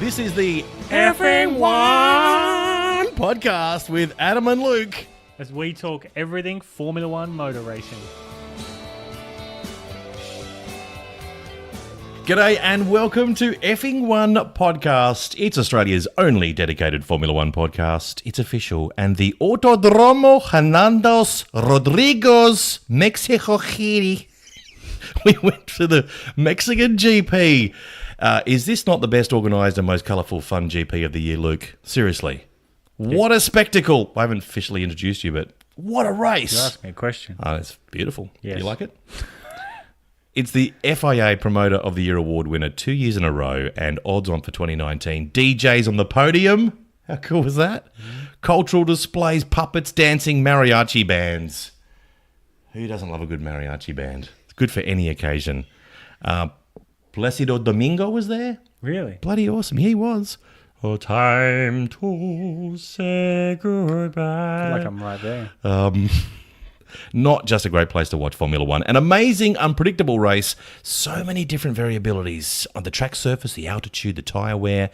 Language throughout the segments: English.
This is the F1 podcast with Adam and Luke. As we talk everything Formula One motor racing. G'day and welcome to Effing One Podcast. It's Australia's only dedicated Formula One podcast. It's official, and the Autodromo Hernandez Rodriguez Mexico City. We went to the Mexican GP. Is this not the best organised and most colourful, fun GP of the year, Luke? Seriously. What a spectacle. I haven't officially introduced you, but what a race. You asked me a question. Oh, it's beautiful. Yes. Do you like it? It's the FIA Promoter of the Year award winner 2 years in a row and odds on for 2019. DJs on the podium. How cool was that? Cultural displays, puppets, dancing, mariachi bands. Who doesn't love a good mariachi band? It's good for any occasion. Placido Domingo was there. Really? Bloody awesome. He was. Oh, time to say goodbye. I feel like I'm right there. Not just a great place to watch Formula One. An amazing, unpredictable race. So many different variabilities on the track surface, the altitude, the tyre wear,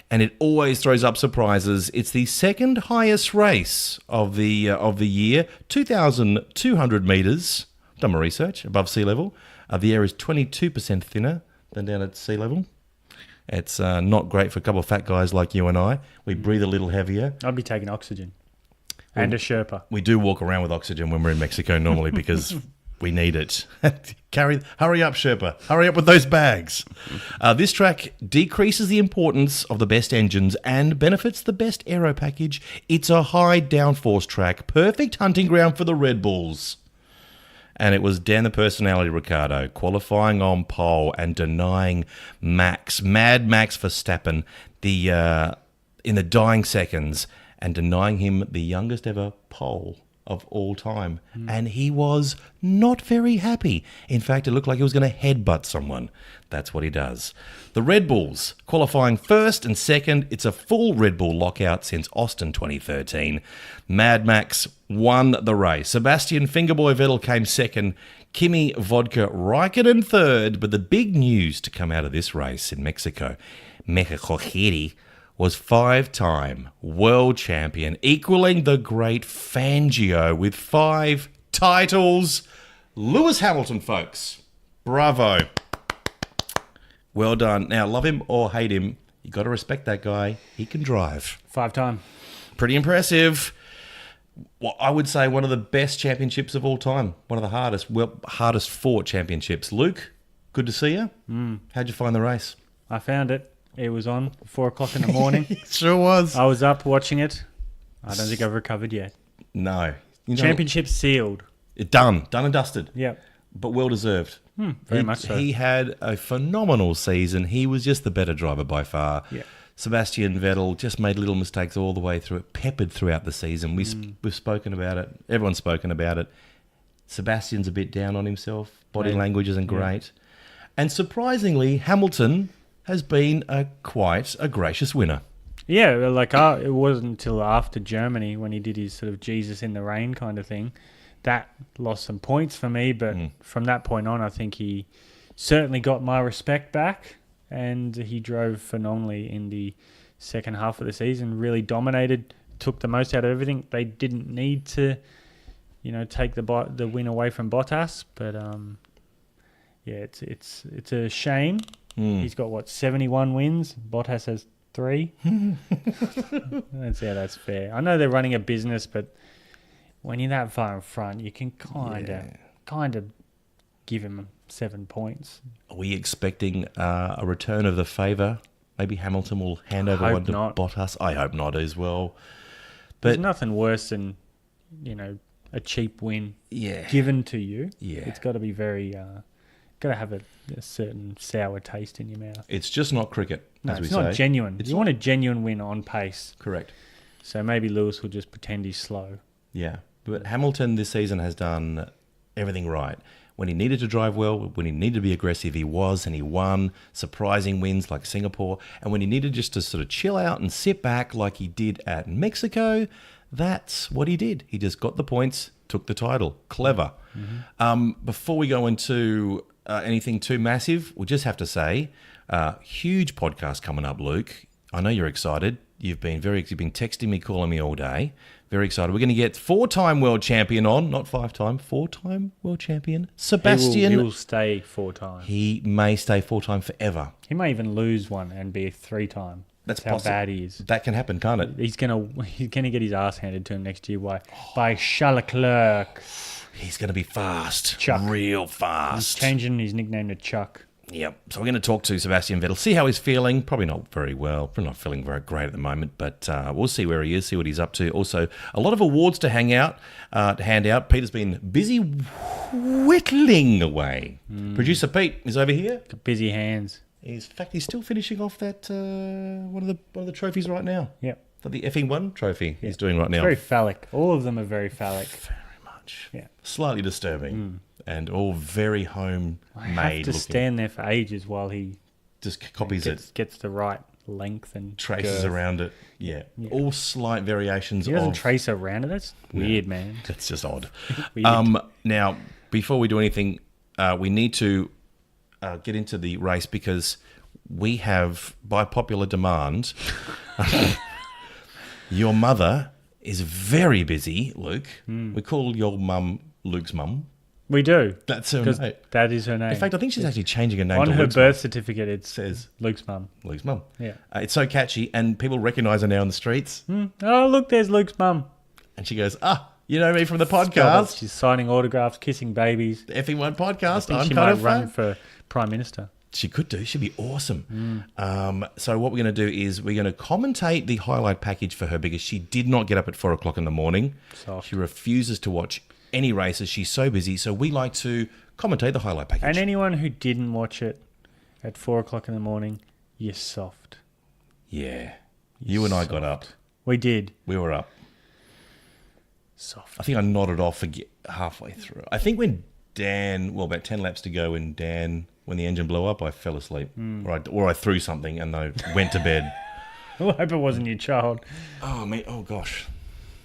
and it always throws up surprises. It's the second highest race of the year, 2,200 metres. Done my research, above sea level. The air is 22% thinner than down at sea level. It's not great for a couple of fat guys like you and I. We breathe a little heavier. I'd be taking oxygen. And a Sherpa. We do walk around with oxygen when we're in Mexico normally because we need it. Hurry up, Sherpa. Hurry up with those bags. This track decreases the importance of the best engines and benefits the best aero package. It's a high downforce track, perfect hunting ground for the Red Bulls. And it was Dan the Personality Ricciardo qualifying on pole and denying Mad Max Verstappen, in the dying seconds, and denying him the youngest ever pole of all time. And he was not very happy. In fact, it looked like he was going to headbutt someone. That's what he does. The Red Bulls qualifying first and second. It's a full Red Bull lockout since Austin 2013. Mad Max won the race. Sebastian Fingerboy Vettel came second. Kimi Vodka Raikkonen third. But the big news to come out of this race in Mexico City, was five-time world champion, equaling the great Fangio with 5 titles. Lewis Hamilton, folks. Bravo. Well done. Now, love him or hate him, you got to respect that guy. He can drive. 5-time. Pretty impressive. Well, I would say one of the best championships of all time. One of the hardest fought championships. Luke, good to see you. How'd you find the race? I found it. It was on 4 o'clock in the morning. It sure was. I was up watching it. I don't think I've recovered yet. No. Championship sealed. Done and dusted. Yep. But well deserved. Very much so. He had a phenomenal season. He was just the better driver by far. Yeah. Sebastian Vettel just made little mistakes all the way through it, peppered throughout the season. We've spoken about it. Everyone's spoken about it. Sebastian's a bit down on himself. Body language isn't great. And surprisingly, Hamilton has been quite a gracious winner. Yeah, it wasn't until after Germany when he did his sort of Jesus in the rain kind of thing. That lost some points for me, but from that point on, I think he certainly got my respect back, and he drove phenomenally in the second half of the season, really dominated, took the most out of everything. They didn't need to, take the win away from Bottas, but it's a shame. He's got 71 wins. Bottas has 3. That's fair. I know they're running a business, but when you're that far in front, you can kind of give him 7 points. Are we expecting a return of the favour? Maybe Hamilton will hand over one to Bottas. I hope not as well. But there's nothing worse than a cheap win given to you. Yeah, it's got to be very. Got to have a certain sour taste in your mouth. It's just not cricket, as we say. It's not genuine. You want a genuine win on pace. Correct. So maybe Lewis will just pretend he's slow. Yeah, but Hamilton this season has done everything right. When he needed to drive well, when he needed to be aggressive, he was, and he won surprising wins like Singapore. And when he needed just to sort of chill out and sit back like he did at Mexico, that's what he did. He just got the points, took the title. Clever. Before we go into anything too massive, we'll just have to say, huge podcast coming up, Luke. I know you're excited. You've been texting me, calling me all day. Very excited. We're going to get 4-time world champion on, not 5-time, 4-time world champion, Sebastian. He will stay 4 times. He may stay 4-time forever. He may even lose one and be a 3-time. That's how possible. bad he is. That can happen, can't it? He's gonna get his ass handed to him next year by Charles Leclerc. He's going to be fast. Chuck. Real fast. He's changing his nickname to Chuck. Yep. So we're going to talk to Sebastian Vettel, see how he's feeling. Probably not very well. Probably not feeling very great at the moment, but we'll see where he is, see what he's up to. Also, a lot of awards to hand out. Peter's been busy whittling away. Producer Pete is over here. Got busy hands. In fact, he's still finishing off that one of the trophies right now. Yep. The FE1 trophy he's doing right now. Very phallic. All of them are very phallic. Very much. Yeah. Slightly disturbing. And all very homemade I have to looking. stand there for ages while he Just copies it. gets the right length and Traces girth. around it. Yeah. All slight variations He doesn't of... trace around it. That's weird, man. That's just odd. Weird. Now, before we do anything, we need to get into the race because we have, by popular demand, your mother is very busy, Luke. We call your mum Luke's mum. We do. That's her Because name. that is her name. In fact, I think she's actually changing her name on to her Luke's birth certificate, it says Luke's mum. Luke's mum. Yeah. It's so catchy, and people recognise her now on the streets. Oh, look, there's Luke's mum. And she goes, you know me from the God, podcast, she's signing autographs, kissing babies. the FE1 podcast. I think I'm she kind might of run for Prime Minister. She could do. She'd be awesome. So what we're going to do is we're going to commentate the highlight package for her because she did not get up at 4 o'clock in the morning. Soft. She refuses to watch any races. She's so busy. So we like to commentate the highlight package. And anyone who didn't watch it at 4 o'clock in the morning, you're soft. Yeah. You and I got up. We did. We were up. Soft. I think I nodded off halfway through. I think when about 10 laps to go when the engine blew up, I fell asleep. Or I threw something and I went to bed. I hope it wasn't your child. Oh gosh.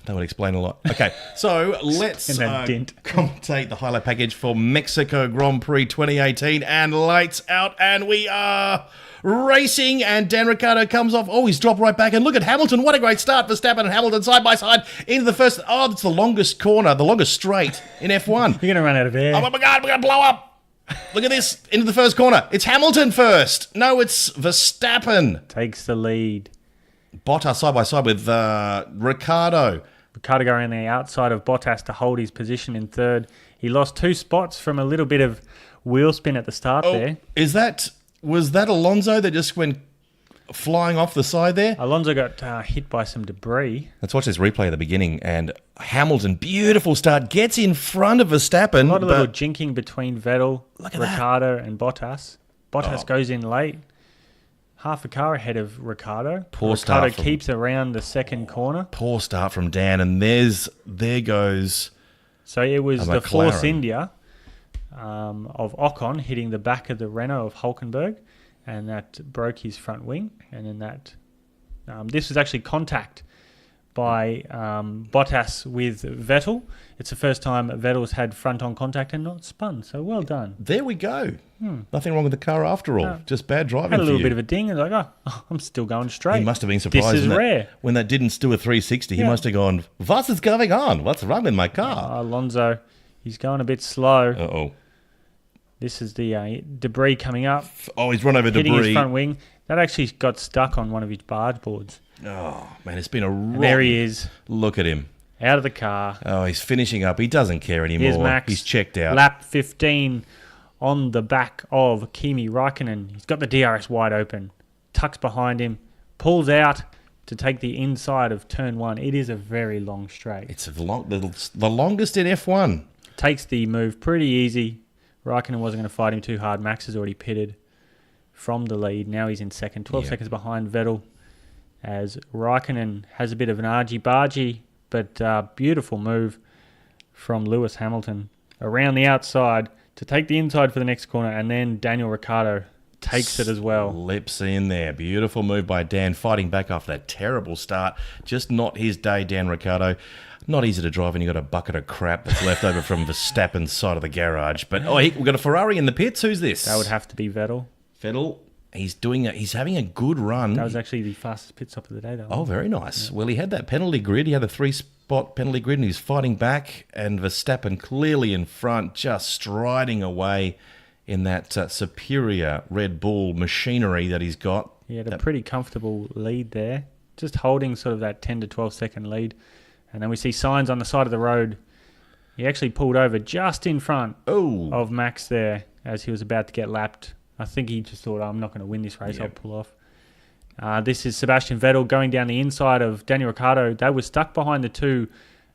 That would explain a lot. Okay, so let's And that dint. commentate the highlight package for Mexico Grand Prix 2018 and lights out, and we are racing, and Dan Ricciardo comes off. Oh, he's dropped right back, and look at Hamilton. What a great start. Verstappen and Hamilton side by side into the first. Oh, it's the longest corner, the longest straight in F1. You're going to run out of air. Oh my God, we're going to blow up. Look at this, into the first corner. It's Hamilton first. No, it's Verstappen. Takes the lead. Bottas side by side with Ricciardo. Ricciardo going on the outside of Bottas to hold his position in third. He lost 2 spots from a little bit of wheel spin at the start there. Was that Alonso that just went flying off the side there? Alonso got hit by some debris. Let's watch this replay at the beginning. And Hamilton, beautiful start, gets in front of Verstappen. A lot of little jinking between Vettel, Look at Ricciardo, and Bottas. Bottas goes in late. Half a car ahead of Ricciardo. Poor start Ricciardo keeps around the second corner. Poor start from Dan, and there goes. So it was a the McLaren. Force India of Ocon hitting the back of the Renault of Hulkenberg, and that broke his front wing. And then this was actually contact by Bottas with Vettel. It's the first time Vettel's had front-on contact and not spun. So well done. There we go. Nothing wrong with the car after all. No. Just bad driving. Had a for little you. bit of a ding, and like, oh, I'm still going straight. He must have been surprised. This is rare. When that didn't do a 360. He Yeah. must have gone, "What is going on? What's wrong with my car?" Alonso, he's going a bit slow. Uh-oh. This is the debris coming up, Oh, he's run over hitting his debris. front wing. That actually got stuck on one of his barge boards. Oh, man, it's been a rotten... And there he is, Look at him. out of the car. Oh, he's finishing up. He doesn't care anymore. Here's Max. He's checked out. Lap 15 on the back of Kimi Räikkönen. He's got the DRS wide open. Tucks behind him. Pulls out to take the inside of turn 1. It is a very long straight. It's the longest in F1. Takes the move pretty easy. Räikkönen wasn't going to fight him too hard. Max has already pitted from the lead. Now he's in second. 12 Yeah. seconds behind Vettel as Räikkönen has a bit of an argy-bargy, but beautiful move from Lewis Hamilton around the outside to take the inside for the next corner, and then Daniel Ricciardo takes it as well. Slips in there. Beautiful move by Dan, fighting back after that terrible start. Just not his day, Dan Ricciardo. Not easy to drive when you've got a bucket of crap that's left over from Verstappen's side of the garage. But we've got a Ferrari in the pits. Who's this? That would have to be Vettel. Vettel. He's having a good run. That was actually the fastest pit stop of the day, though. Oh, very nice. Yeah. Well, he had that penalty grid. He had a 3-spot penalty grid, and he's fighting back. And Verstappen clearly in front, just striding away in that superior Red Bull machinery that he's got. He had a pretty comfortable lead there, just holding sort of that 10 to 12 second lead. And then we see signs on the side of the road. He actually pulled over just in front of Max there as he was about to get lapped. I think he just thought, I'm not going to win this race, I'll pull off. This is Sebastian Vettel going down the inside of Daniel Ricciardo. They were stuck behind the two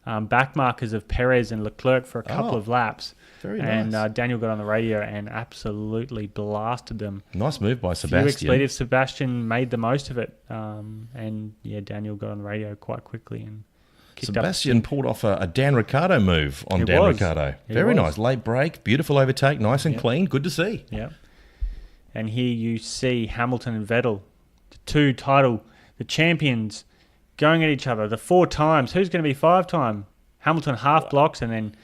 back markers of Perez and Leclerc for a couple of laps. Very nice. And Daniel got on the radio and absolutely blasted them. Nice move by Sebastian. Few expletives. Sebastian made the most of it. Daniel got on the radio quite quickly and Sebastian pulled off a Dan Ricciardo move on Dan Ricciardo. Very nice. Late break, beautiful overtake, nice and clean. Good to see. Yeah. And here you see Hamilton and Vettel, the champions, going at each other. The 4 times. Who's going to be 5-time? Hamilton half blocks and then...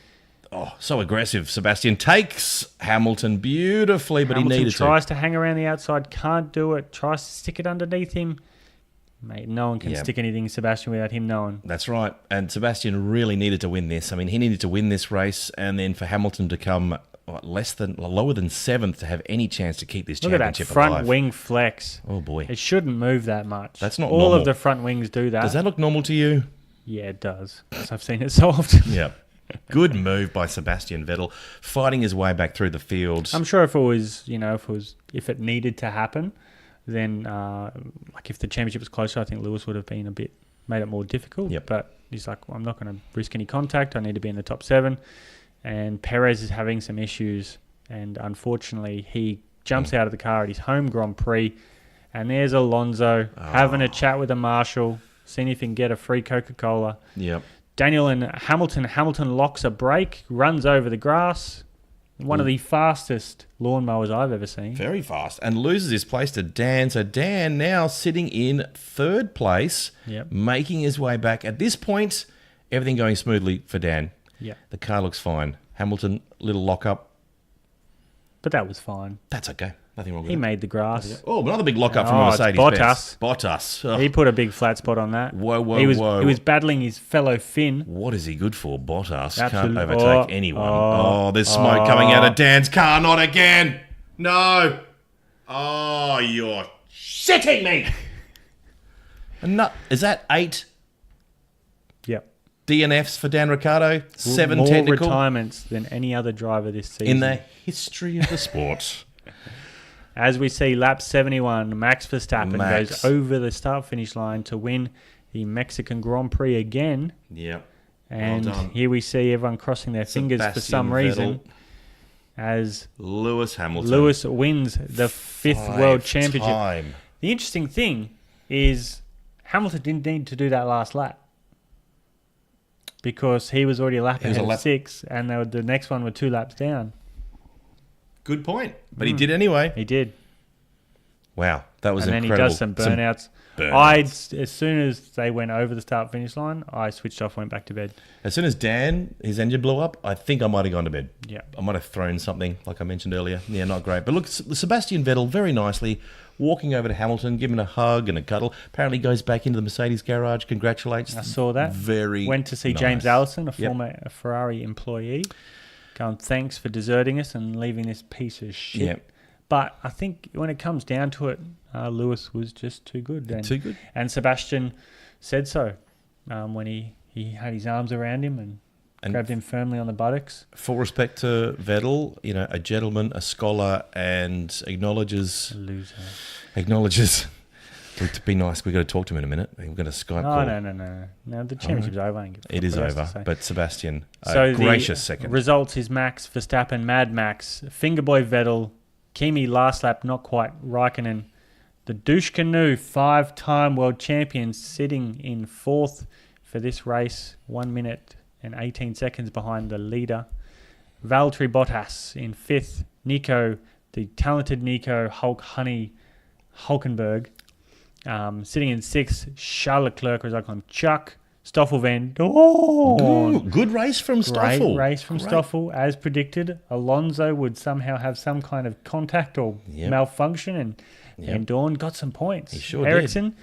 Oh, so aggressive. Sebastian takes Hamilton beautifully, but Hamilton he needed tries to hang around the outside, can't do it, tries to stick it underneath him. Mate, no one can stick anything in Sebastian without him knowing. That's right. And Sebastian really needed to win this. I mean, he needed to win this race, and then for Hamilton to come lower than 7th to have any chance to keep this championship alive. Look at that front alive. Wing flex. Oh, boy. It shouldn't move that much. That's not all normal. Of the front wings do that. Does that look normal to you? Yeah, it does. Because I've seen it so often. Yeah. Good move by Sebastian Vettel, fighting his way back through the field. I'm sure if it needed to happen, then if the championship was closer, I think Lewis would have been made it more difficult. Yep. But he's like, well, I'm not going to risk any contact. I need to be in the top 7. And Perez is having some issues. And unfortunately, he jumps out of the car at his home Grand Prix. And there's Alonso having a chat with a marshal, seeing if he can get a free Coca-Cola. Yep. Daniel and Hamilton locks a brake, runs over the grass. One of the fastest lawnmowers I've ever seen. Very fast. And loses his place to Dan. So Dan now sitting in 3rd place, making his way back. At this point, everything going smoothly for Dan. Yeah. The car looks fine. Hamilton, little lock-up. But that was fine. That's okay. Nothing wrong with it. He made the grass. Oh, another big lock-up from Mercedes. Bottas. Oh. He put a big flat spot on that. Whoa. He was battling his fellow Finn. What is he good for? Bottas Absolutely. can't overtake anyone. There's smoke coming out of Dan's car. Not again. No. Oh, you're shitting me. Is that 8 Yep. DNFs for Dan Ricciardo? 7 more technical? retirements than any other driver this season. In the history of the sport. As we see lap 71, Max Verstappen goes over the start-finish line to win the Mexican Grand Prix again. Yep. And well done. here we see everyone crossing their fingers for some reason as Lewis Hamilton. Lewis wins the 5th World Championship. Time. The interesting thing is Hamilton didn't need to do that last lap because he was already a lap ahead of 6 and the next one were 2 laps down. Good point. But he did anyway. He did. Wow. That was incredible. And then he does some burnouts. As soon as they went over the start-finish line, I switched off, went back to bed. As soon as his engine blew up, I think I might have gone to bed. Yeah. I might have thrown something, like I mentioned earlier. Yeah, not great. But look, Sebastian Vettel, very nicely, walking over to Hamilton, giving a hug and a cuddle. Apparently goes back into the Mercedes garage, congratulates. I saw that. Went to see James Allison, a former Ferrari employee. Going, thanks for deserting us and leaving this piece of shit. Yep. But I think when it comes down to it, Lewis was just too good. Too good. And Sebastian said so when he had his arms around him and grabbed him firmly on the buttocks. Full respect to Vettel, a gentleman, a scholar, and acknowledges... To be nice, we've got to talk to him in a minute. We're going to Skype call. No, the championship's over. It is over, but Sebastian, so gracious second. Results is Max Verstappen, Mad Max, Fingerboy Vettel, Kimi last lap, not quite, Raikkonen. The douche canoe, 5-time world champion, sitting in 4th for this race, 1 minute and 18 seconds behind the leader. Valtteri Bottas in 5th. Nico, the talented Nico Hulkenberg. Sitting in 6th, Charles Leclerc, as I call him, Chuck, Stoffel Van Dorn. Good race from Stoffel. Great race from Stoffel, as predicted. Alonso would somehow have some kind of contact or malfunction, and And Dawn got some points. He sure Ericsson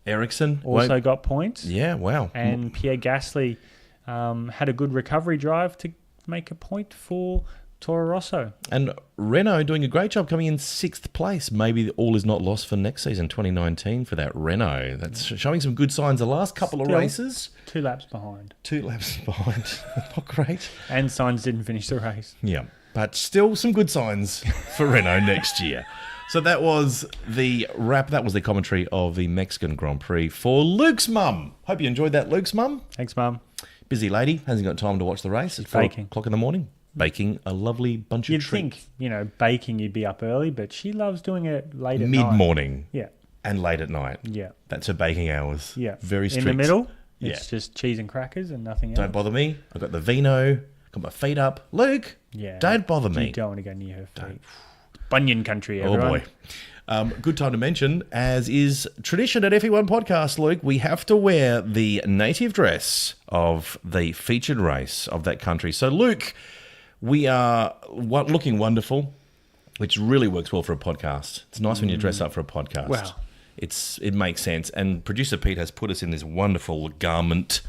Ericsson also got points. Yeah, wow. And Pierre Gasly had a good recovery drive to make a point for Toro Rosso. And Renault doing a great job coming in 6th place. Maybe all is not lost for next season, 2019, for that Renault. That's showing some good signs the last couple of races. 2 laps behind. 2 laps behind. Not great. And Sainz didn't finish the race. Yeah, but still some good signs for Renault next year. So that was the wrap. That was the commentary of the Mexican Grand Prix for Luke's mum. Hope you enjoyed that, Luke's mum. Thanks, Mum. Busy lady. Hasn't got time to watch the race. It's 4 o'clock in the morning. Baking a lovely bunch You'd of treats. think, baking you'd be up early, but she loves doing it late at night. Mid-morning. Yeah. And late at night. Yeah. That's her baking hours. Yeah. Very strict. In the middle, Yeah. it's just cheese and crackers and nothing else. Don't bother me. I've got the vino. Got my feet up. Luke, don't bother me. You don't want to go near her feet. Bunyan country, everyone. Oh, boy. Good time to mention, as is tradition at FE1 Podcast, Luke, we have to wear the native dress of the featured race of that country. So, Luke, we are looking wonderful, which really works well for a podcast. It's nice when you dress up for a podcast. Wow. It makes sense. And producer Pete has put us in this wonderful garment.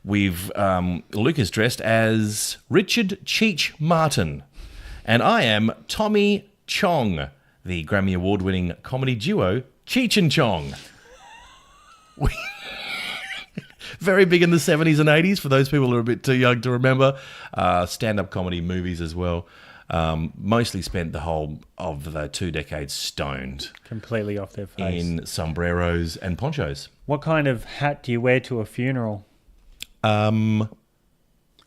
Luke is dressed as Richard Cheech Martin. And I am Tommy Chong, the Grammy Award-winning comedy duo Cheech and Chong. Very big in the 70s and 80s, for those people who are a bit too young to remember. Stand-up comedy movies as well. Mostly spent the whole of the 2 decades stoned. Completely off their face. In sombreros and ponchos. What kind of hat do you wear to a funeral? A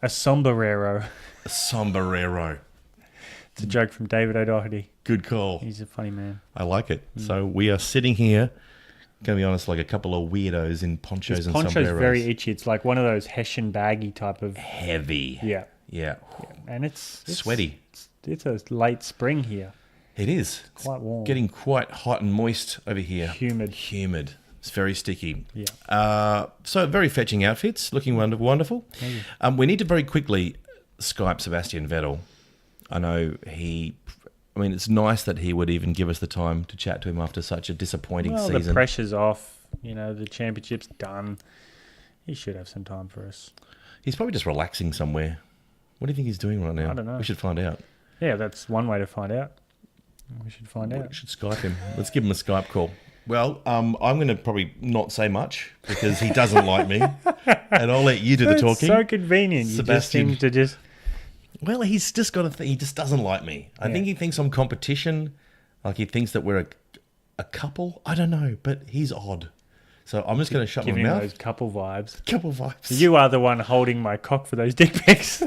sombrero. A sombrero. It's a joke from David O'Doherty. Good call. He's a funny man. I like it. So we are sitting here, going to be honest, like a couple of weirdos in ponchos and sombreros. Poncho's very itchy. It's like one of those Hessian baggy type of... Heavy. Yeah. Yeah. And it's sweaty. It's a late spring here. It is. It's quite warm. Getting quite hot and moist over here. Humid. It's very sticky. Yeah. So very fetching outfits, looking wonderful. We need to very quickly Skype Sebastian Vettel. I know it's nice that he would even give us the time to chat to him after such a disappointing season. The pressure's off. The championship's done. He should have some time for us. He's probably just relaxing somewhere. What do you think he's doing right now? I don't know. We should find out. Yeah, that's one way to find out. We should find out. We should Skype him. Let's give him a Skype call. Well, I'm going to probably not say much because he doesn't like me, and I'll let you do the talking. So convenient. Sebastian. You just seem to just... Well, he's just got he just doesn't like me. I think he thinks I'm competition. Like he thinks that we're a couple. I don't know, but he's odd. So I'm just going to shut my mouth. Those couple vibes. Couple vibes. You are the one holding my cock for those dick pics.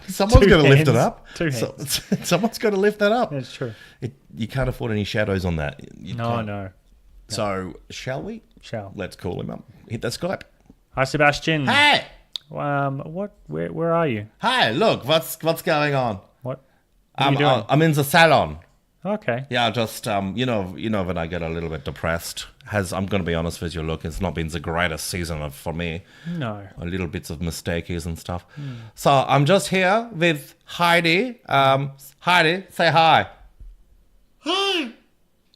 Someone's got to lift it up. 2 hands. Someone's got to lift that up. That's true. You can't afford any shadows on that. No. So, shall we? Let's call him up. Hit that Skype. Hi, Sebastian. Hey! Where are you? Hi, look, what's going on? What are you doing? I'm in the salon. Okay. Yeah, just you know when I get a little bit depressed. I'm going to be honest with you. Look, it's not been the greatest season for me. No. A little bits of mistakes and stuff. So I'm just here with Heidi. Heidi, say hi. Hi,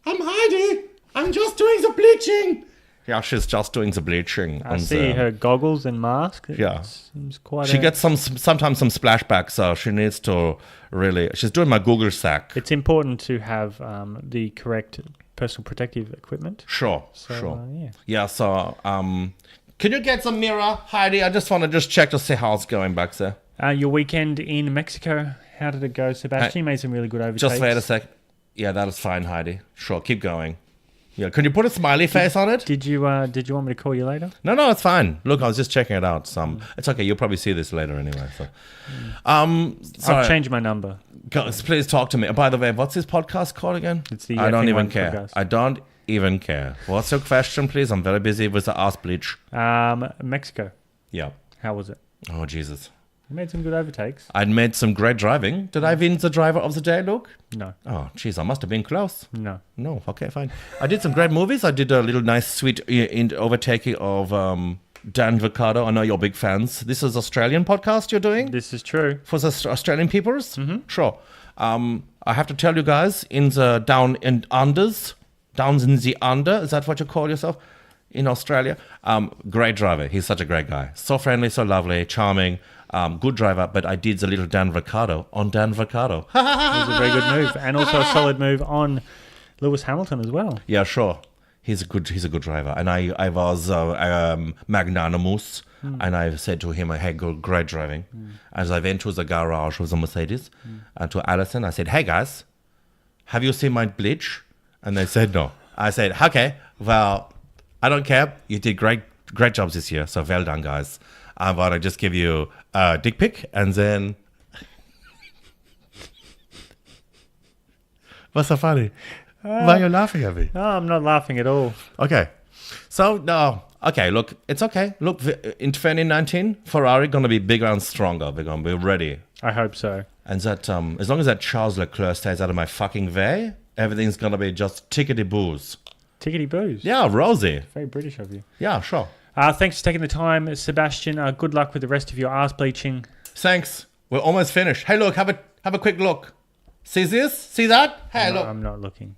I'm Heidi. I'm just doing the bleaching. Yeah, she's just doing the bleaching. I see her goggles and mask. Yeah. Seems quite she gets sometimes some splashbacks, so she needs to really... She's doing my Google sack. It's important to have the correct personal protective equipment. Sure. Yeah. Yeah, so... can you get some mirror, Heidi? I just want to check to see how it's going back there. Your weekend in Mexico, how did it go, Sebastian? You made some really good overtakes. Just wait a sec. Yeah, that is fine, Heidi. Sure, keep going. Yeah, can you put a smiley face on it? Did you want me to call you later? No, it's fine. Look, I was just checking it out. It's okay. You'll probably see this later anyway. So, I've changed my number. Please talk to me. By the way, what's this podcast called again? It's the I don't even care. Podcast. I don't even care. What's your question, please? I'm very busy with the ass bleach. Mexico. Yeah. How was it? Oh, Jesus. You made some good overtakes. I'd made some great driving. Did I win the driver of the day, Luke? No. Oh, jeez, I must have been close. No. Okay, fine. I did some great movies. I did a little nice, sweet overtaking of Dan Vacado. I know you're big fans. This is Australian podcast you're doing? This is true. For the Australian peoples? Mm-hmm. Sure. I have to tell you guys, in the downs in the under, is that what you call yourself in Australia? Great driver. He's such a great guy. So friendly, so lovely, charming, good driver. But I did the little Dan Ricciardo on Dan Ricciardo. It was a very good move, and also a solid move on Lewis Hamilton as well. Yeah, sure. He's a good driver. And I was magnanimous. And I said to him, hey, great driving. As I went to the garage with the Mercedes, and to Alison, I said, hey, guys, have you seen my bleach? And they said no. I said, okay, well, I don't care. You did great jobs this year. So well done, guys. I'm going to just give you a dick pic, and then... What's so funny? Why are you laughing at me? No, I'm not laughing at all. Okay. So, no. Okay, look, it's okay. Look, in 2019, Ferrari going to be bigger and stronger. They're going to be ready. I hope so. And that, as long as that Charles Leclerc stays out of my fucking way, everything's going to be just tickety-boos. Tickety-boos. Yeah, Rosie. Very British of you. Yeah, sure. Thanks for taking the time, Sebastian. Good luck with the rest of your arse bleaching. Thanks. We're almost finished. Hey, look, have a quick look. See this? See that? Hey, look. I'm not looking.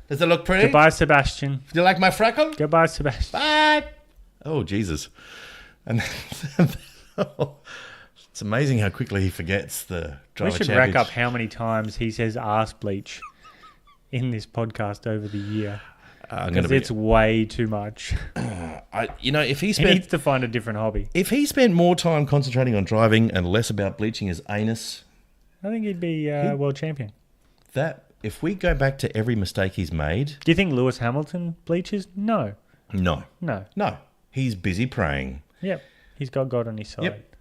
Does it look pretty? Goodbye, Sebastian. Do you like my freckle? Goodbye, Sebastian. Bye. Oh, Jesus. And it's amazing how quickly he forgets the driver We should rack up how many times he says arse bleach in this podcast over the year. Because it's way too much. If he He needs to find a different hobby. If he spent more time concentrating on driving and less about bleaching his anus, I think he'd be world champion. If we go back to every mistake he's made... Do you think Lewis Hamilton bleaches? No. No. He's busy praying. Yep. He's got God on his side. Yep.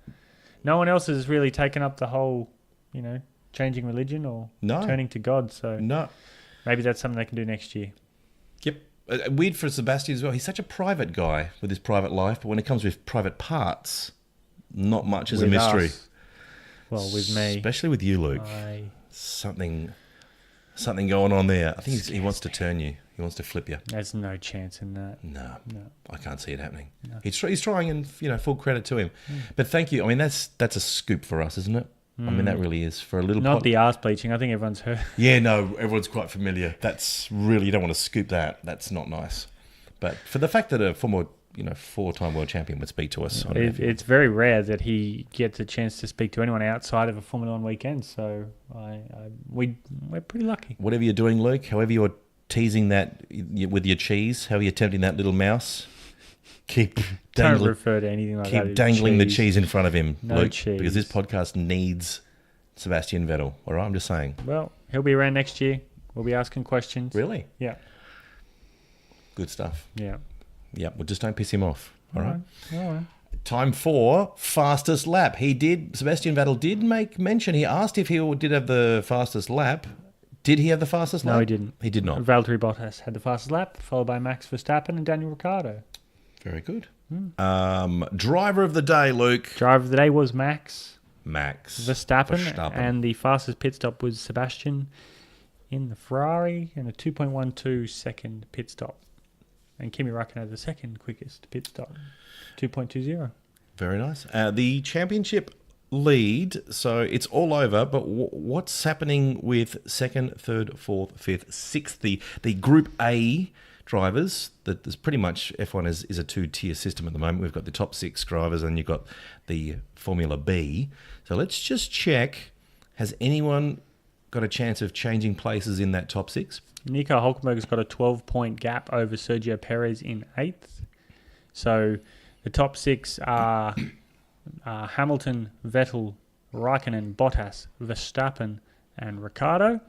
No one else has really taken up the whole, changing religion or turning to God. So maybe that's something they can do next year. Yep. Weird for Sebastian as well. He's such a private guy with his private life, but when it comes with private parts, not much is a mystery. Us. Well, with me. Especially with you, Luke. Something going on there. I think he wants to turn you. He wants to flip you. There's no chance in that. No. I can't see it happening. No. He's trying, and full credit to him. But thank you. I mean, that's a scoop for us, isn't it? I mean, that really is for a little. Not the arse bleaching. I think everyone's heard. Yeah, no, everyone's quite familiar. That's really, you don't want to scoop that. That's not nice. But for the fact that a former, four-time world champion would speak to us, it's very rare that he gets a chance to speak to anyone outside of a Formula One weekend. So we're pretty lucky. Whatever you're doing, Luke, however you're teasing that with your cheese, how you're tempting that little mouse, keep don't refer to anything like that. Keep dangling the cheese in front of him, Luke, cheese. Because this podcast needs Sebastian Vettel. All right, I'm just saying. Well, he'll be around next year. We'll be asking questions. Really? Yeah. Good stuff. Yeah. Yeah, well, just don't piss him off. All right. All right. Time for fastest lap. Sebastian Vettel did make mention. He asked if he did have the fastest lap. Did he have the fastest lap? No, he didn't. He did not. Valtteri Bottas had the fastest lap, followed by Max Verstappen and Daniel Ricciardo. Very good. Driver of the day, Luke. Driver of the day was Max Verstappen. And the fastest pit stop was Sebastian in the Ferrari in a 2.12 second pit stop. And Kimi Räikkönen had the second quickest pit stop, 2.20. Very nice. The championship lead, so it's all over, but what's happening with second, third, fourth, fifth, sixth, the Group A drivers? That there's pretty much F1 is a two-tier system at the moment. We've got the top 6 drivers and you've got the Formula B. So let's just check, has anyone got a chance of changing places in that top 6? Nico Hulkenberg's got a 12-point gap over Sergio Perez in 8th. So the top 6 are Hamilton, Vettel, Raikkonen, Bottas, Verstappen, and Ricciardo.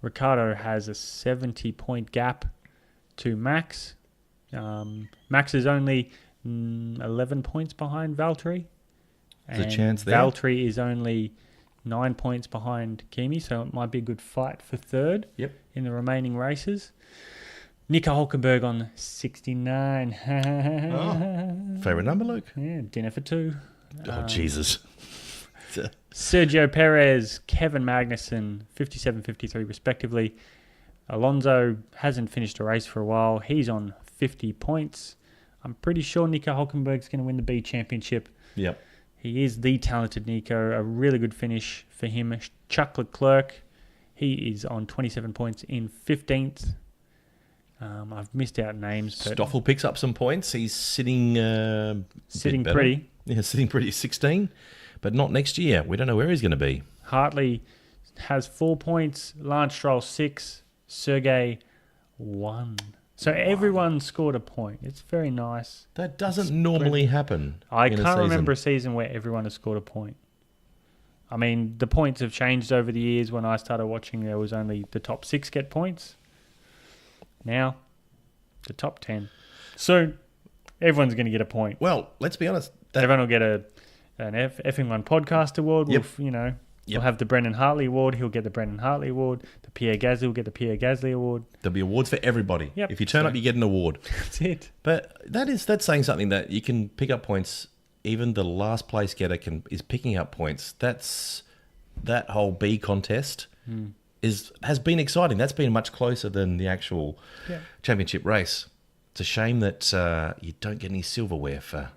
Ricciardo has a 70-point gap to Max. Max is only 11 points behind Valtteri. There's a chance there. Valtteri is only 9 points behind Kimi, so it might be a good fight for third in the remaining races. Nico Hulkenberg on 69. Favorite number, Luke? Yeah, dinner for 2. Oh, Jesus. Sergio Perez, Kevin Magnussen, 57, 53 respectively. Alonso hasn't finished a race for a while. He's on 50 points. I'm pretty sure Nico Hulkenberg's going to win the B championship. Yep. He is the talented Nico. A really good finish for him. Chuck Leclerc, He is on 27 points in 15th. I've missed out names. But Stoffel picks up some points. He's sitting sitting pretty. Yeah, sitting pretty 16, but not next year. We don't know where he's going to be. Hartley has 4 points. Lance Stroll 6. Sergey 1. So everyone scored a point. It's very nice. That doesn't normally happen. I in a can't season. remember a season where everyone has scored a point. I mean, the points have changed over the years. When I started watching, there was only the top 6 get points. Now, the top 10. Soon, everyone's going to get a point. Well, let's be honest. Everyone will get an Effing One Podcast Award. Yep. We'll have the Brendan Hartley Award. He'll get the Brendan Hartley Award. The Pierre Gasly will get the Pierre Gasly Award. There'll be awards for everybody. Yep. If you turn up, you get an award. That's it. But that's saying something, that you can pick up points. Even the last place getter is picking up points. That whole B contest has been exciting. That's been much closer than the actual championship race. It's a shame that you don't get any silverware for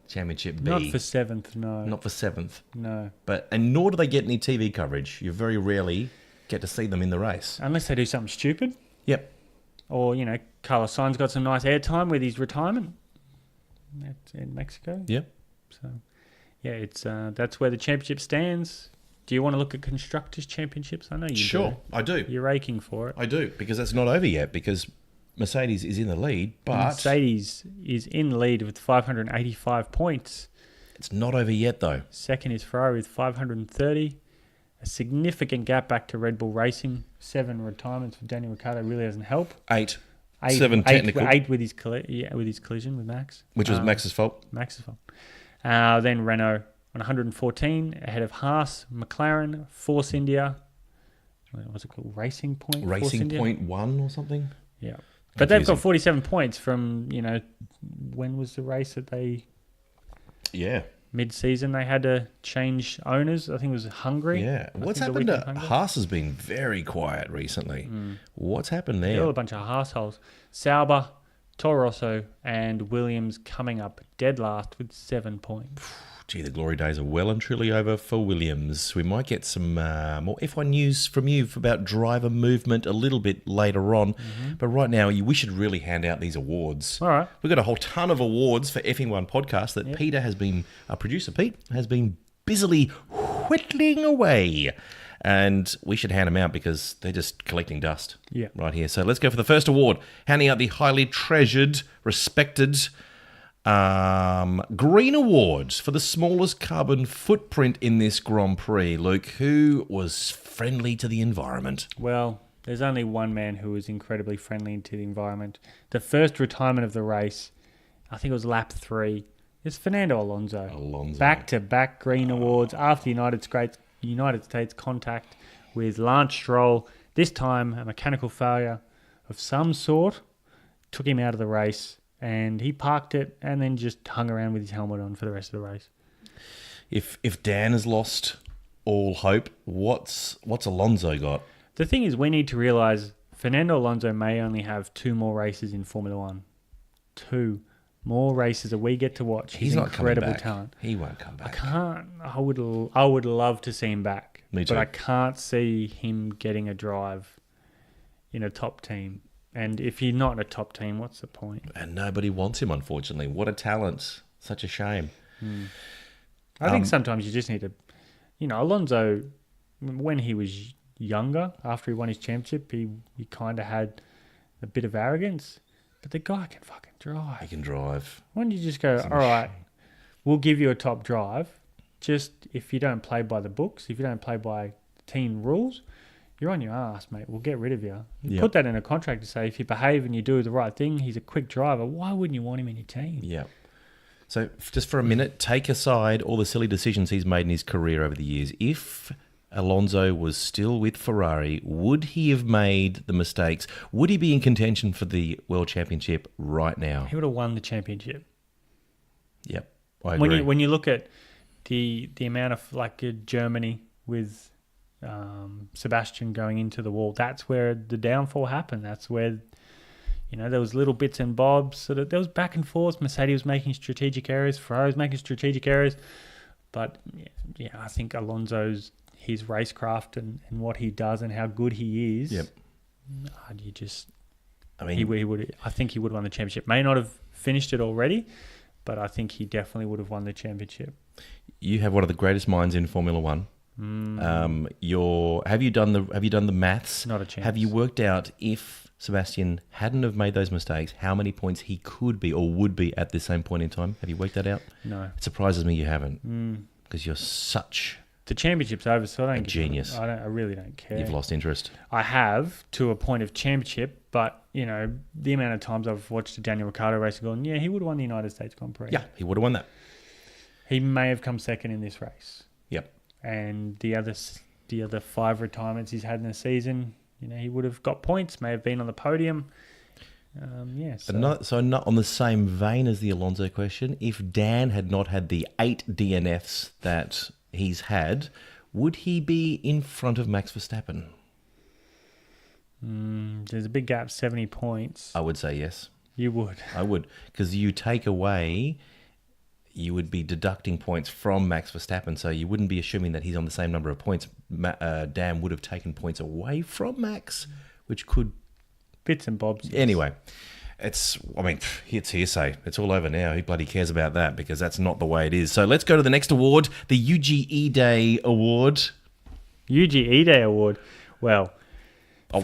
Championship B. Not for 7th, no. Not for 7th. No. And nor do they get any TV coverage. You very rarely get to see them in the race. Unless they do something stupid. Yep. Or, Carlos Sainz got some nice airtime with his retirement in Mexico. Yep. So, it's that's where the championship stands. Do you want to look at Constructors' Championships? I know you do. Sure, I do. You're raking for it. I do, because that's not over yet, because Mercedes is in the lead, but Mercedes is in the lead with 585 points. it's not over yet, though. Second is Ferrari with 530. A significant gap back to Red Bull Racing. 7 retirements for Daniel Ricciardo really doesn't help. 8. 7 technical. 8 with his collision with Max. Which was Max's fault. Max's fault. Then Renault on 114, ahead of Haas, McLaren, Force India. What's it called? Racing Point? Racing Point 1 or something? Yeah. But they've got 47 points from, when was the race that they... Yeah. Mid-season, they had to change owners. I think it was Hungary. Yeah. What's happened to Haas? Has been very quiet recently. What's happened there? They're all a bunch of assholes. Sauber, Toro Rosso, and Williams coming up dead last with 7 points. Gee, the glory days are well and truly over for Williams. We might get some more F1 news from you about driver movement a little bit later on. But right now, we should really hand out these awards. All right. We've got a whole ton of awards for F1 podcast that Peter has been, our producer Pete, has been busily whittling away. And we should hand them out because they're just collecting dust right here. So let's go for the first award. Handing out the highly treasured, respected... Green Awards for the smallest carbon footprint in this Grand Prix. Luke, who was friendly to the environment? Well, there's only one man who was incredibly friendly to the environment. The first retirement of the race, I think it was lap 3, is Fernando Alonso. Back-to-back Green Awards after United States contact with Lance Stroll. This time, a mechanical failure of some sort took him out of the race. And he parked it and then just hung around with his helmet on for the rest of the race. If Dan has lost all hope, what's Alonso got? The thing is, we need to realise Fernando Alonso may only have 2 more races in Formula 1. 2 more races that we get to watch. He's not incredible coming back. Talent. He won't come back. I would love to see him back. Me too. But I can't see him getting a drive in a top team. And if you're not in a top team, what's the point? And nobody wants him, unfortunately. What a talent. Such a shame. I think sometimes you just need to... Alonso, when he was younger, after he won his championship, he kind of had a bit of arrogance. But the guy can fucking drive. He can drive. Why don't you just go, all right, we'll give you a top drive. Just if you don't play by the books, if you don't play by team rules... You're on your ass, mate. We'll get rid of you. Put that in a contract to say if you behave and you do the right thing, he's a quick driver. Why wouldn't you want him in your team? Yeah. So just for a minute, take aside all the silly decisions he's made in his career over the years. If Alonso was still with Ferrari, would he have made the mistakes? Would he be in contention for the World Championship right now? He would have won the championship. Yep, I agree. When you look at the amount of Germany with... Sebastian going into the wall, that's where the downfall happened. That's where there was little bits and bobs, so that there was back and forth. Mercedes was making strategic errors, Ferrari was making strategic errors, but I think Alonso's his racecraft and what he does and how good he is, Yep. you just I mean, he would. I think he would have won the championship. May not have finished it already, but I think he definitely would have won the championship. you have one of the greatest minds in Formula One. Have you done the maths? Not a chance. Have you worked out if Sebastian hadn't have made those mistakes, how many points he could be or would be at the same point in time? Have you worked that out? No. It surprises me you haven't, because you're such The championship's over, so I don't. genius. I really don't care. You've lost interest. I have to a point of championship, but the amount of times I've watched a Daniel Ricciardo race and gone, yeah, he would have won the United States Grand Prix. Yeah, he would have won that. He may have come second in this race. Yep. And the other 5 retirements he's had in the season, he would have got points, may have been on the podium. So not on the same vein as the Alonso question, if Dan had not had the 8 DNFs that he's had, would he be in front of Max Verstappen? There's a big gap, 70 points. I would say yes. You would. I would, because you would be deducting points from Max Verstappen, so you wouldn't be assuming that he's on the same number of points. Dan would have taken points away from Max, which could... Bits and bobs. Anyway, it's hearsay. It's all over now. Who bloody cares about that? Because that's not the way it is. So let's go to the next award, the UGE Day Award. UGE Day Award. Well,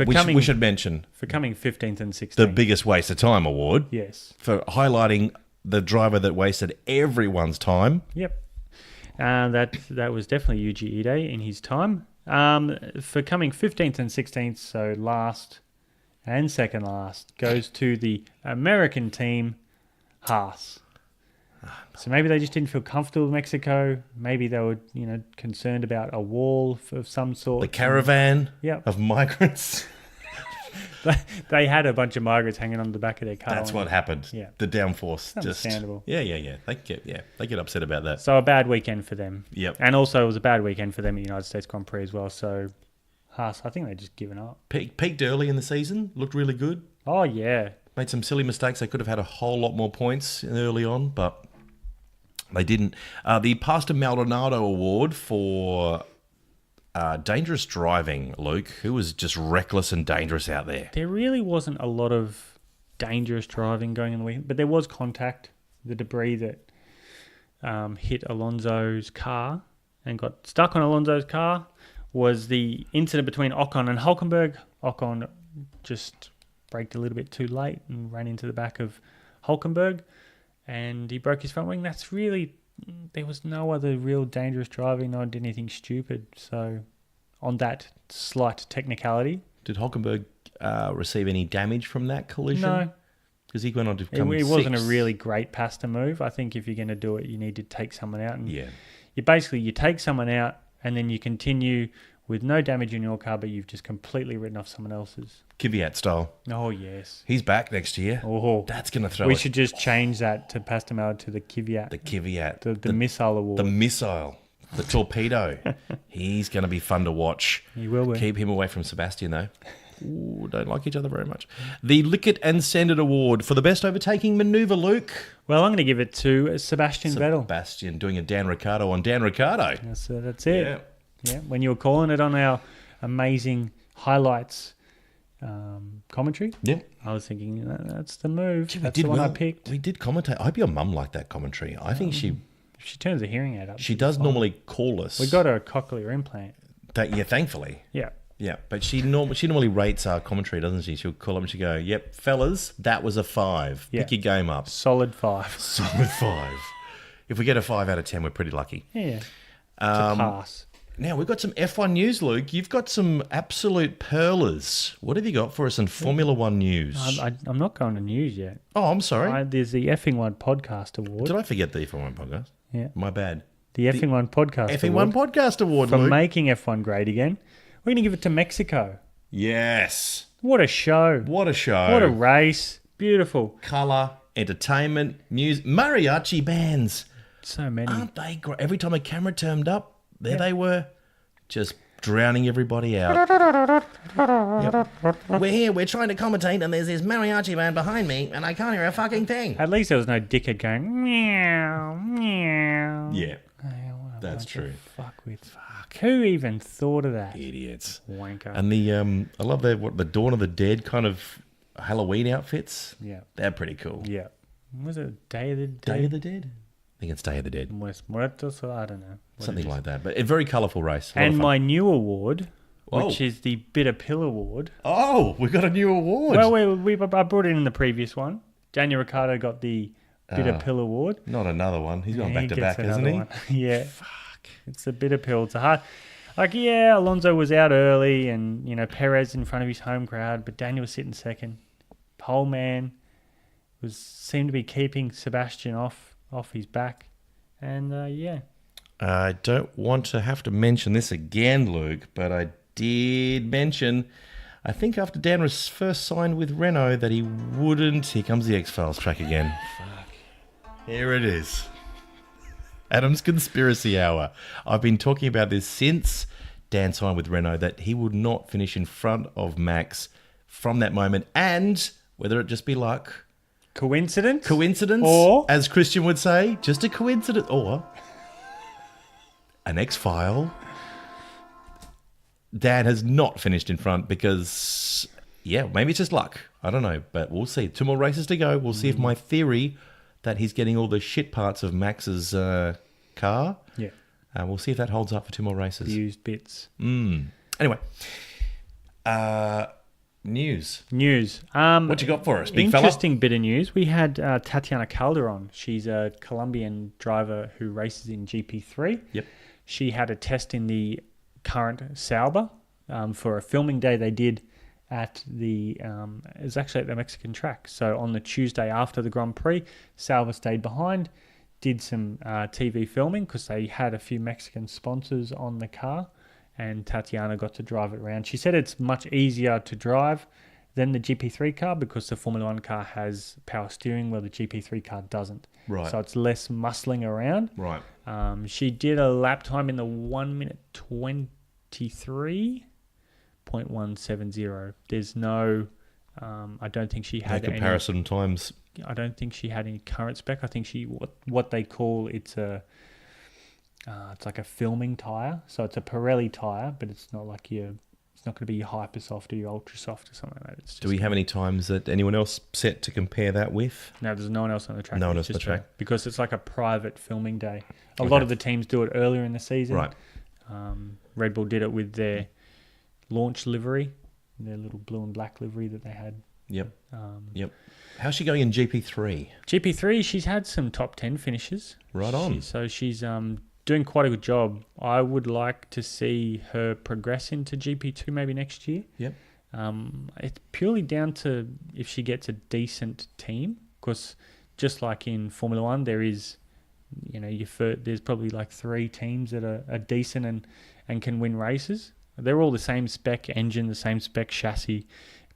We should mention for coming 15th and 16th. the biggest waste of time award. Yes. For highlighting the driver that wasted everyone's time. Yep. That was definitely UGE Day in his time. For coming 15th and 16th, so last and second last, goes to the American team, Haas. So maybe they just didn't feel comfortable with Mexico. Maybe they were, concerned about a wall of some sort. The caravan Yep. of migrants. They had a bunch of migrants hanging on the back of their car. That's what happened. Yeah. The downforce. Understandable. Yeah. They get upset about that. So a bad weekend for them. Yep. And also it was a bad weekend for them at the United States Grand Prix as well. So Haas, I think they've just given up. Peaked early in the season. Looked really good. Oh, yeah. Made some silly mistakes. They could have had a whole lot more points early on, but they didn't. The Pastor Maldonado Award for dangerous driving, Luke. Who was just reckless and dangerous out there? There really wasn't a lot of dangerous driving going on the weekend, but there was contact. The debris that hit Alonso's car and got stuck on Alonso's car was the incident between Ocon and Hülkenberg. Ocon just braked a little bit too late and ran into the back of Hülkenberg, and he broke his front wing. That's really... There was no other real dangerous driving. No one did anything stupid. So, on that slight technicality... Did Hülkenberg receive any damage from that collision? No. Because he went on to come It wasn't a sixth. really great Pastor move. I think if you're going to do it, you need to take someone out. And Yeah. you take someone out and then you continue with no damage in your car, but you've just completely written off someone else's. Kvyat style. Oh, yes. He's back next year. Oh, That's going to throw we it. should just change that to Pastor Mal to the Kvyat. The Kvyat. The missile award. The missile. The torpedo. He's going to be fun to watch. He will be. Keep him away from Sebastian, though. Ooh, don't like each other very much. The Lickett and Send It Award for the best overtaking manoeuvre, Luke. Well, I'm going to give it to Sebastian Vettel. Sebastian doing a Dan Ricciardo on Dan Ricciardo. That's it. Yeah. When you were calling it on our amazing highlights commentary, I was thinking that's the move. That's the one I picked. We did commentate. I hope your mum liked that commentary. I think she turns the hearing aid up. She does normally call us. We got her a cochlear implant. Thankfully. Yeah. Yeah, but she normally rates our commentary, doesn't she? She'll call them and she'll go, yep, fellas, that was a 5. Yeah. Pick your game up. Solid 5. Solid 5. If we get a 5 out of 10, we're pretty lucky. Yeah. It's a pass. Now, we've got some F1 news, Luke. You've got some absolute pearlers. What have you got for us in Formula One news? I'm not going to news yet. Oh, I'm sorry. There's the Effing One Podcast Award. Did I forget the F1 podcast? Yeah. My bad. The Effing One Podcast F1 Award. Podcast Award, For Luke. making F1 great again. We're going to give it to Mexico. Yes. What a show. What a show. What a race. Beautiful. Colour, entertainment, music, mariachi bands. So many. Aren't they great? Every time a camera turned up, there they were, just drowning everybody out. Yep. We're here, we're trying to commentate, and there's this mariachi band behind me, and I can't hear a fucking thing. At least there was no dickhead going, meow, meow. Yeah. That's Don't you true. Fuck with. Who even thought of that? Idiots. Wanker. And the I love the Dawn of the Dead kind of Halloween outfits. Yeah. They're pretty cool. Yeah. Was it Day of the Day of the Dead? I think it's Day of the Dead. Los Muertos, or I don't know. Something like that. But a very colourful race. And my new award, which is the Bitter Pill Award. Oh, we got a new award. Well, I brought it in the previous one. Daniel Ricciardo got the Bitter Pill Award. Not another one. He's going back to gets back, isn't he? another one. Yeah. Fuck. It's a bitter pill. It's a hard... Like, yeah, Alonso was out early and, Perez in front of his home crowd, but Daniel was sitting second. Pole man seemed to be keeping Sebastian off his back. And, yeah. I don't want to have to mention this again, Luke, but I did mention, I think after Dan was first signed with Renault, that he wouldn't... Here comes the X-Files track again. Fuck. Here it is. Adam's Conspiracy Hour. I've been talking about this since Dan signed with Renault, that he would not finish in front of Max from that moment. And whether it just be luck... Coincidence? Or, as Christian would say, just a coincidence. Or an X-File. Dan has not finished in front because, yeah, maybe it's just luck. I don't know, but we'll see. 2 more races to go. We'll see if my theory that he's getting all the shit parts of Max's car. Yeah. We'll see if that holds up for 2 more races. The used bits. Anyway. News. What you got for us, big fella? Interesting bit of news. We had Tatiana Calderon. She's a Colombian driver who races in GP3. Yep. She had a test in the current Sauber for a filming day they did at it was actually at the Mexican track. So on the Tuesday after the Grand Prix, Sauber stayed behind, did some TV filming because they had a few Mexican sponsors on the car, and Tatiana got to drive it around. She said it's much easier to drive than the GP3 car because the Formula One car has power steering where the GP3 car doesn't. Right. So it's less muscling around. Right. She did a lap time in the 1 minute 23.170. There's no, I don't think she had any comparison times. I don't think she had any current spec. I think what they call it's like a filming tire. So it's a Pirelli tire, but it's not like it's not going to be your hyper soft or your ultra soft or something like that. It's just, do we have any times that anyone else set to compare that with? No, there's no one else on the track. No one else on the track. Because it's like a private filming day. A lot of the teams do it earlier in the season. Right. Red Bull did it with their launch livery, their little blue and black livery that they had. Yep. How's she going in GP3? GP3, she's had some top 10 finishes. Right on. So she's doing quite a good job. I would like to see her progress into GP2 maybe next year. Yep. It's purely down to if she gets a decent team, because just like in Formula One, there is, there's probably like 3 teams that are decent and can win races. They're all the same spec engine, the same spec chassis,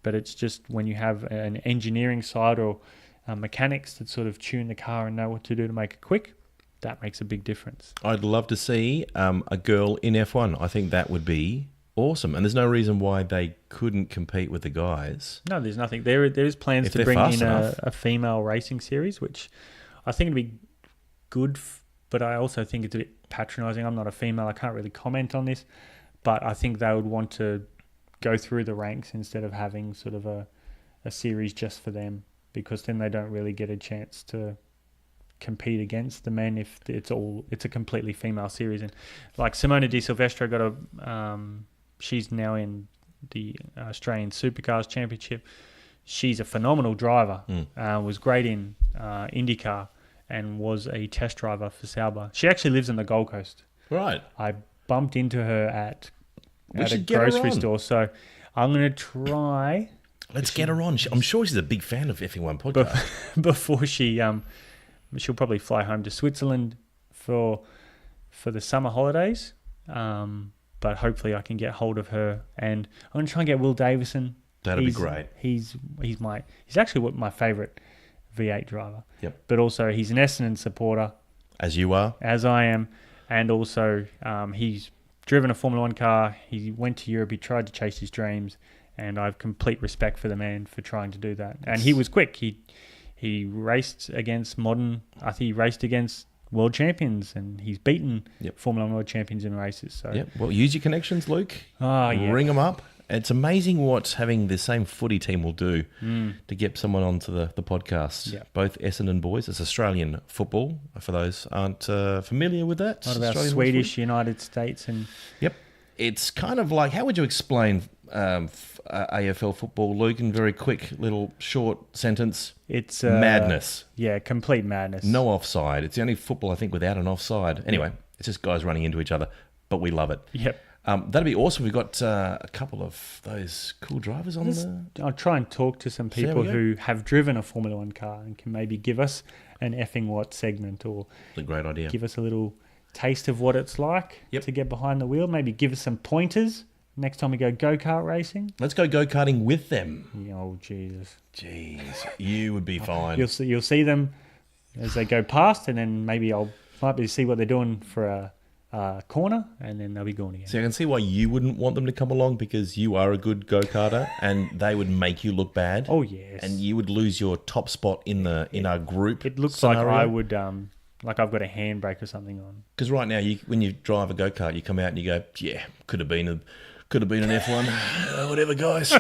but it's just when you have an engineering side or mechanics that sort of tune the car and know what to do to make it quick, that makes a big difference. I'd love to see a girl in F1. I think that would be awesome. And there's no reason why they couldn't compete with the guys. No, there's nothing. There's plans to bring in a female racing series, which I think would be good, but I also think it's a bit patronising. I'm not a female. I can't really comment on this, but I think they would want to go through the ranks instead of having sort of a series just for them, because then they don't really get a chance to compete against the men if it's a completely female series. And like Simona Di Silvestro got she's now in the Australian Supercars Championship. She's a phenomenal driver. Was great in IndyCar and was a test driver for Sauber. She actually lives on the Gold Coast. Right. I bumped into her at a grocery store, so I'm going to try. Let's get her on. I'm sure she's a big fan of F1 podcast. Before she'll probably fly home to Switzerland for the summer holidays. But hopefully I can get hold of her, and I'm going to try and get Will Davison. That'd be great. He's actually my favourite V8 driver. Yep. But also he's an Essendon supporter. As you are. As I am. And also he's driven a Formula One car. He went to Europe. He tried to chase his dreams. And I have complete respect for the man for trying to do that. And he was quick. He raced against I think he raced against world champions, and he's beaten Yep. Formula 1 world champions in races. So, Yep. Well, use your connections, Luke. Oh, yeah. Ring them up. It's amazing what having the same footy team will do to get someone onto the podcast. Yeah. Both Essendon boys. It's Australian football, for those aren't familiar with that. What about Australian Swedish, footy. United States, and Yep. It's kind of like, how would you explain AFL football, Luke, in a very quick little short sentence? it's Madness. Yeah, complete madness. No offside. It's the only football, I think, without an offside. Anyway, it's just guys running into each other, but we love it. Yep. That'd be awesome. We've got a couple of those cool drivers on the... I'll try and talk to some There we people go. who have driven a Formula 1 car and can maybe give us an effing what segment, or It's a great idea. give us a little taste of what it's like Yep. to get behind the wheel. Maybe give us some pointers next time we go go-kart racing. Let's go go-karting with them. Oh, Jesus. Jeez, you would be fine. You'll see them as they go past, and then maybe might be see what they're doing for a corner, and then they'll be gone again. See, I can see why you wouldn't want them to come along, because you are a good go-karter and they would make you look bad. Oh, yes. And you would lose your top spot in our group. It looks scenario. like I would, like I've got a handbrake or something on. Because right now, when you drive a go-kart, you come out and you go, yeah, could have been an F1. Whatever, guys.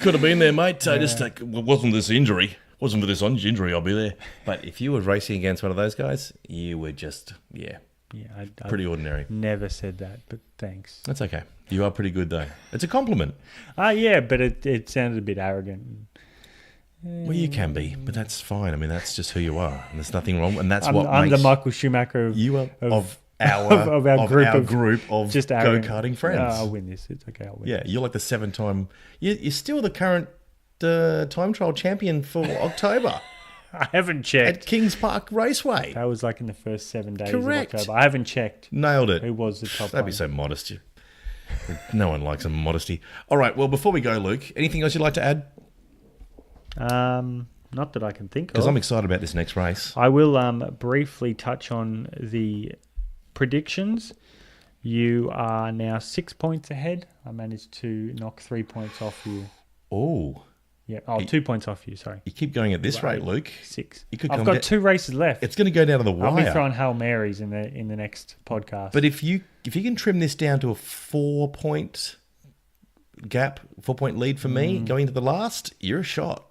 Could have been there, mate. Wasn't this injury. Wasn't for this injury, I'll be there. But if you were racing against one of those guys, you were just, Yeah, I pretty ordinary. never said that, but thanks. That's okay. You are pretty good, though. It's a compliment. Yeah, but it sounded a bit arrogant. Well, you can be, but that's fine. I mean, that's just who you are, and there's nothing wrong. And that's I'm makes the Michael Schumacher of, you are of of our group of just arrogant. go-karting friends. I'll win this. It's okay. I'll win. Yeah, you're like the 7-time. You're still the current time trial champion for October I haven't at checked. Kings Park Raceway. That was like in the first 7 days Correct. of October. I haven't checked. Nailed it. Who was the top That'd one? be so modest. No one likes a modesty. All right. Well, before we go, Luke, anything else you'd like to add? Not that I can think Because of. I'm excited about this next race. I will briefly touch on the predictions. You are now 6 points ahead. I managed to knock 3 points off you. Oh, Yeah. 2 points off you. Sorry. you keep going at this rate, Luke. 6. You could I've come got down- 2 races left. It's going to go down to the I'll be wire. throwing Hail Marys in the next podcast. But if you can trim this down to a 4-point gap, 4-point lead for me going to the last, you're a shot.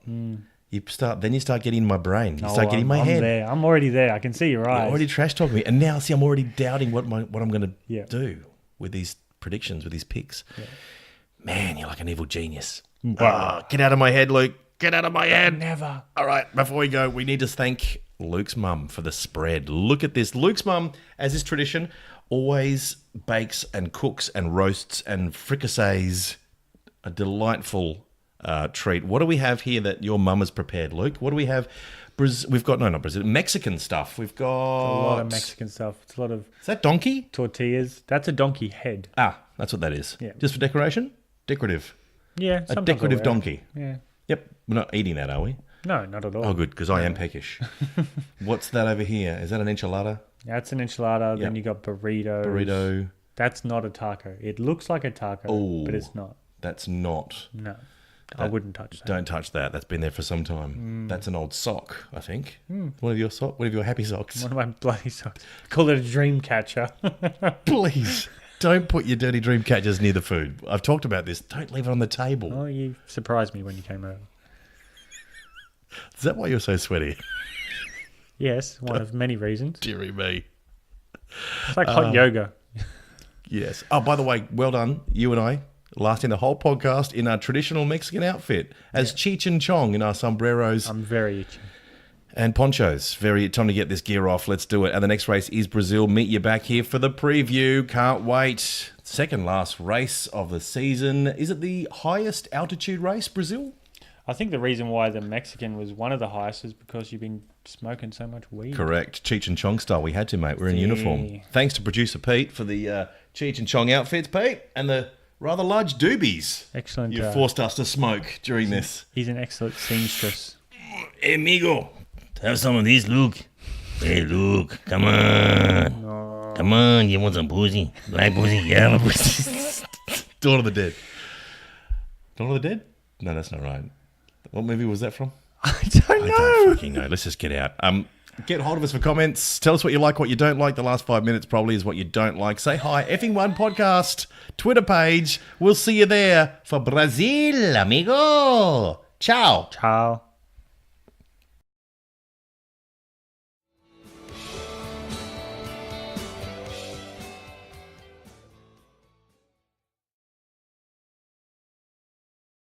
You start getting in my brain. You start getting in my I'm head. there. I'm already there. I can see your You're eyes. already trash talking me, and now see I'm already doubting what I'm going to Yeah. do with these predictions, with these picks. Yeah. Man, you're like an evil genius. Wow. Get out of my head, Luke. Get out of my head. Never. All right, before we go, we need to thank Luke's mum for the spread. Look at this. Luke's mum, as is tradition, always bakes and cooks and roasts and fricassees. A delightful treat. What do we have here that your mum has prepared, Luke? What do we have? We've got, not Brazil, Mexican stuff. We've got... A lot of Mexican stuff. It's a lot of Is that donkey? tortillas. That's a donkey head. Ah, that's what that is. Yeah. Just for decoration? Decorative. Yeah. A sometimes I'll decorative wear it. donkey. Yeah. Yep. We're not eating that, are we? No, not at all. Oh, good, because I am peckish. What's that over here? Is that an enchilada? That's an enchilada. Yep. Then you got burritos. Burrito. That's not a taco. It looks like a taco, Oh. but it's not. That's not. No. I wouldn't touch that. Don't touch that. That's been there for some time. That's an old sock, I think. One of your happy socks. One of my bloody socks. Call it a dream catcher. Please, don't put your dirty dream catchers near the food. I've talked about this. Don't leave it on the table. Oh, you surprised me when you came over. Is that why you're so sweaty? Yes, one of many reasons. Deary me. It's like hot yoga. Yes. Oh, by the way, well done, you and I, lasting the whole podcast in our traditional Mexican outfit as Cheech and Chong in our sombreros I'm very itchy. and ponchos. Very time to get this gear off. Let's do it. And the next race is Brazil. Meet you back here for the preview. Can't wait. Second last race of the season. Is it the highest altitude race, Brazil? I think the reason why the Mexican was one of the highest is because you've been smoking so much weed. Correct. Cheech and Chong style. We had to, mate. We're in Yeah. uniform. Thanks to producer Pete for the Cheech and Chong outfits, Pete, and the rather large doobies Excellent. you forced us to smoke during this. He's an excellent seamstress. Hey, amigo, have some of this, Luke. Hey, Luke, come on. No. Come on, you want some pussy? Black pussy, yellow pussy. Dawn of the Dead. Dawn of the Dead? No, that's not right. What movie was that from? I don't I know. don't fucking know. Let's just get out. Get hold of us for comments. Tell us what you like, what you don't like. The last 5 minutes probably is what you don't like. Say hi, Effing One Podcast, Twitter page. We'll see you there for Brazil, amigo. Ciao. Ciao.